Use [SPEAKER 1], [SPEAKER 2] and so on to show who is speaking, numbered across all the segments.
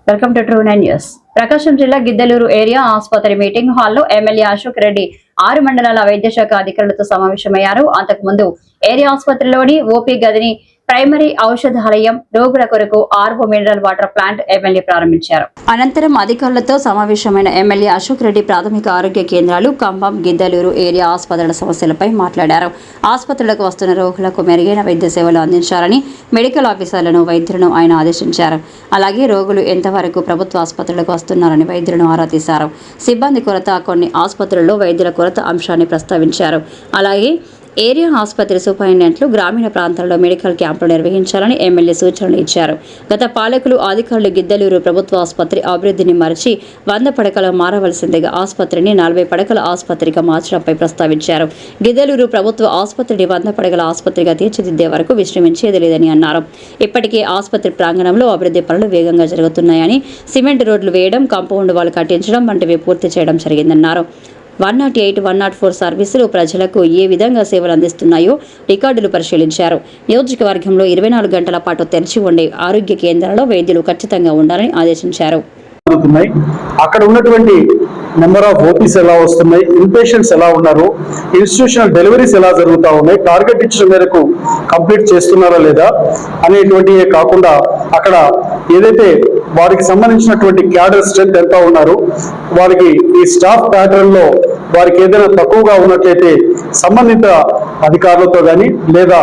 [SPEAKER 1] Welcome to ట్రూ9 news. Prakasam జిల్లా Giddaluru area ఆసుపత్రి మీటింగ్ హాల్లో ఎమ్మెల్యే అశోక్ రెడ్డి 6 మండలాల వైద్య శాఖ అధికారులతో సమావేశమయ్యారు. అంతకుముందు ఏరియా ఆసుపత్రిలోని ఓపీ గదిని ప్రైమరీ ఔషధాలయం, రోగుల కొరకు RO mineral water plant MLA ప్రారంభించారు. అనంతరం అధికారులతో సమావేశమైన ఎమ్మెల్యే అశోక్ రెడ్డి ప్రాథమిక ఆరోగ్య కేంద్రాలు, కంబం, గిద్దలూరు ఏరియా ఆసుపత్రుల సమస్యలపై మాట్లాడారు. ఆసుపత్రులకు వస్తున్న రోగులకు మెరుగైన వైద్య సేవలు అందించాలని మెడికల్ ఆఫీసర్లను, వైద్యులను ఆయన ఆదేశించారు. అలాగే రోగులు ఎంతవరకు ప్రభుత్వ ఆసుపత్రులకు వస్తున్నారని వైద్యులను ఆరా తీశారు. సిబ్బంది కొరత, కొన్ని ఆసుపత్రుల్లో వైద్యుల కొరత అంశాన్ని ప్రస్తావించారు. అలాగే ఏరియా ఆసుపత్రి సూపరింటెండెంట్లు గ్రామీణ ప్రాంతాల్లో మెడికల్ క్యాంపులు నిర్వహించాలని ఎమ్మెల్యే సూచనలు ఇచ్చారు. గత పాలకులు, అధికారులు గిద్దలూరు ప్రభుత్వ ఆసుపత్రి అభివృద్ధిని మరచి 100 పడకలు మారవలసిందిగా ఆసుపత్రిని 40 పడకల ఆసుపత్రిగా మార్చడంపై ప్రస్తావించారు. గిద్దలూరు ప్రభుత్వ ఆసుపత్రిని 100 పడకల ఆసుపత్రిగా తీర్చిదిద్దే వరకు విశ్రమించేది లేదని అన్నారు. ఇప్పటికే ఆసుపత్రి ప్రాంగణంలో అభివృద్ధి పనులు వేగంగా జరుగుతున్నాయని, సిమెంట్ రోడ్లు వేయడం, కాంపౌండ్ వాల్ కట్టించడం వంటివి పూర్తి చేయడం జరిగిందన్నారు. 108, 104 సర్వీసులు ప్రజలకు ఏ విధంగా సేవలు అందిస్తున్నాయో రికార్డులు పరిశీలించారు. నియోజకవర్గంలో 24 గంటల పాటు తెరిచి ఉండే ఆరోగ్య కేంద్రాల్లో వైద్యులు ఖచ్చితంగా ఉండాలని ఆదేశించారు.
[SPEAKER 2] అక్కడ ఉన్నటువంటి నెంబర్ ఆఫ్ ఓపీస్ ఎలా వస్తున్నాయి, ఇన్పేషెంట్స్ ఎలా ఉన్నారు, ఇన్స్టిట్యూషనల్ డెలివరీస్ ఎలా జరుగుతూ ఉన్నాయి, టార్గెట్ ఇచ్చిన మేరకు కంప్లీట్ చేస్తున్నారా లేదా అనేటువంటివే కాకుండా అక్కడ ఏదైతే వారికి సంబంధించినటువంటి క్యాడర్ స్ట్రెంత్ ఎంత ఉన్నారు, వారికి ఈ స్టాఫ్ ప్యాటర్న్ లో వారికి ఏదైనా తక్కువగా ఉన్నట్లయితే సంబంధిత అధికారులతో కానీ లేదా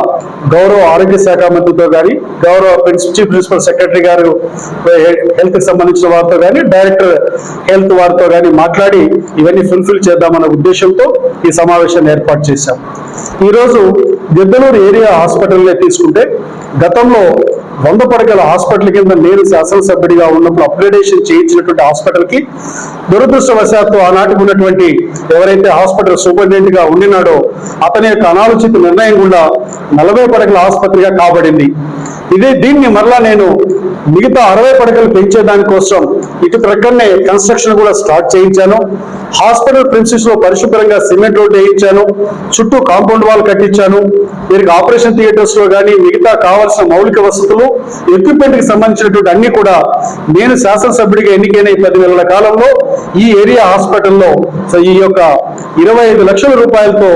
[SPEAKER 2] గౌరవ ఆరోగ్య శాఖ మంత్రితో కానీ, గౌరవ చీఫ్ ప్రిన్సిపల్ సెక్రటరీ గారు హెల్త్ కి సంబంధించిన వారితో కానీ, డైరెక్టర్ హెల్త్ వారితో కానీ మాట్లాడి ఇవన్నీ ఫుల్ఫిల్ చేద్దామన్న ఉద్దేశంతో ఈ సమావేశాన్ని ఏర్పాటు చేశాం. ఈరోజు గిద్దలూరు ఏరియా హాస్పిటల్లో తీసుకుంటే గతంలో 100 పడకల హాస్పిటల్ కింద నేను శాసనసభ్యుడిగా ఉన్నప్పుడు అప్గ్రేడేషన్ చేయించినటువంటి హాస్పిటల్ కి దురదృష్టవశాత్తు ఆనాటికి ఉన్నటువంటి ఎవరైతే హాస్పిటల్ సూపరింటెండెంట్ గా ఉండినాడో అతని యొక్క అనాలోచిత నిర్ణయం కూడా 40 పడకల ఆసుపత్రిగా కాబడింది. దీన్ని మరలా నేను మిగతా 60 పడకలు పెంచేదానికోసం ఇటు ప్రక్కనే కన్స్ట్రక్షన్ కూడా స్టార్ట్ చేయించాను. హాస్పిటల్ ప్రిన్సిస్ లో పరిశుభ్రంగా సిమెంట్ రోడ్ వేయించాను, చుట్టూ కాంపౌండ్ వాల్ కట్టించాను. వీరికి ఆపరేషన్ థియేటర్స్ లో కానీ మిగతా కావాల్సిన మౌలిక వసతులు, ఎక్విప్మెంట్ కి సంబంధించినటువంటి అన్ని కూడా నేను శాసనసభ్యుడిగా ఎన్నికైన ఈ 10 నెలల కాలంలో ఈ ఏరియా హాస్పిటల్లో ఈ యొక్క 25 లక్షల రూపాయలతో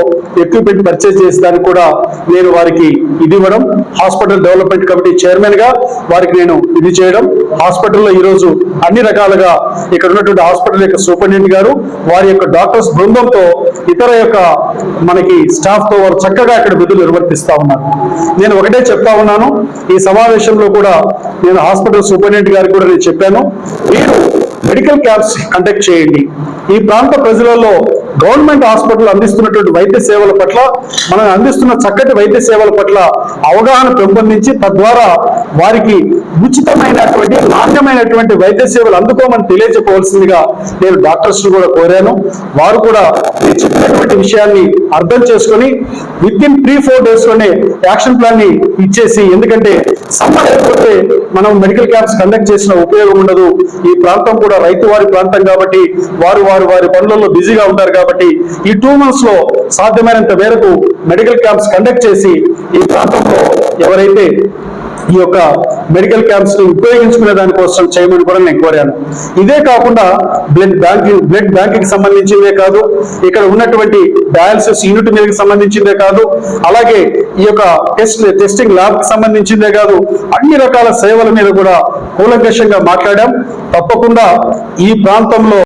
[SPEAKER 2] ఎక్విప్మెంట్ పర్చేజ్ చేసేదానికి కూడా నేను వారికి ఇది ఇవ్వడం, హాస్పిటల్ డెవలప్మెంట్ కమిటీ చైర్మన్ గా వారికి నేను ఇది చేయడం, హాస్పిటల్లో ఈరోజు అన్ని రకాలుగా ఇక్కడ ఉన్నటువంటి హాస్పిటల్ యొక్క సూపరింటెండెంట్ గారు వారి యొక్క డాక్టర్స్ బృందంతో ఇతర యొక్క మనకి స్టాఫ్ తో వారు చక్కగా ఇక్కడ విధులు నిర్వర్తిస్తా ఉన్నారు. నేను ఒకటే చెప్తా ఉన్నాను, ఈ సమావేశంలో కూడా నేను హాస్పిటల్ సూపరింటెండెంట్ గారికి కూడా నేను చెప్పాను, మీరు మెడికల్ క్యాంప్స్ కండక్ట్ చేయండి. ఈ ప్రాంత ప్రజలలో గవర్నమెంట్ హాస్పిటల్ అందిస్తున్నటువంటి వైద్య సేవల పట్ల, మనం అందిస్తున్న చక్కటి వైద్య సేవల పట్ల అవగాహన పెంపొందించి తద్వారా వారికి ఉచితమైనటువంటి, నాణ్యమైనటువంటి వైద్య సేవలు అందుకోమని తెలియజెప్పవలసిందిగా నేను డాక్టర్స్ కూడా కోరాను. వారు కూడా చెప్పినటువంటి విషయాన్ని అర్థం చేసుకొని వితిన్ 3-4 days లోనే యాక్షన్ ప్లాన్ ని ఇచ్చేసి, ఎందుకంటే సమ్మర్ అయిపోతే మనం మెడికల్ క్యాంప్స్ కండక్ట్ చేసిన ఉపయోగం ఉండదు. ఈ ప్రాంతం కూడా రైతు వారి ప్రాంతం కాబట్టి వారి పనులలో బిజీగా ఉంటారు కాబట్టి ఈ 2 months లో సాధ్యమైనంత మేరకు మెడికల్ క్యాంప్స్ కండక్ట్ చేసి ఈ ప్రాంతంలో ఎవరైతే ఈ యొక్క మెడికల్ క్యాంప్స్ ని ఉపయోగించుకునే దానికోసం చేయమని కూడా నేను కోరాను. ఇదే కాకుండా బ్లడ్ బ్యాంకింగ్ సంబంధించిందే కాదు, ఇక్కడ ఉన్నటువంటి డయాలసిస్ యూనిట్ మీదకి సంబంధించిందే కాదు, అలాగే ఈ యొక్క టెస్టింగ్ ల్యాబ్ కి సంబంధించిందే కాదు, అన్ని రకాల సేవల మీద కూడా కూలంకషంగా మాట్లాడాం. తప్పకుండా ఈ ప్రాంతంలో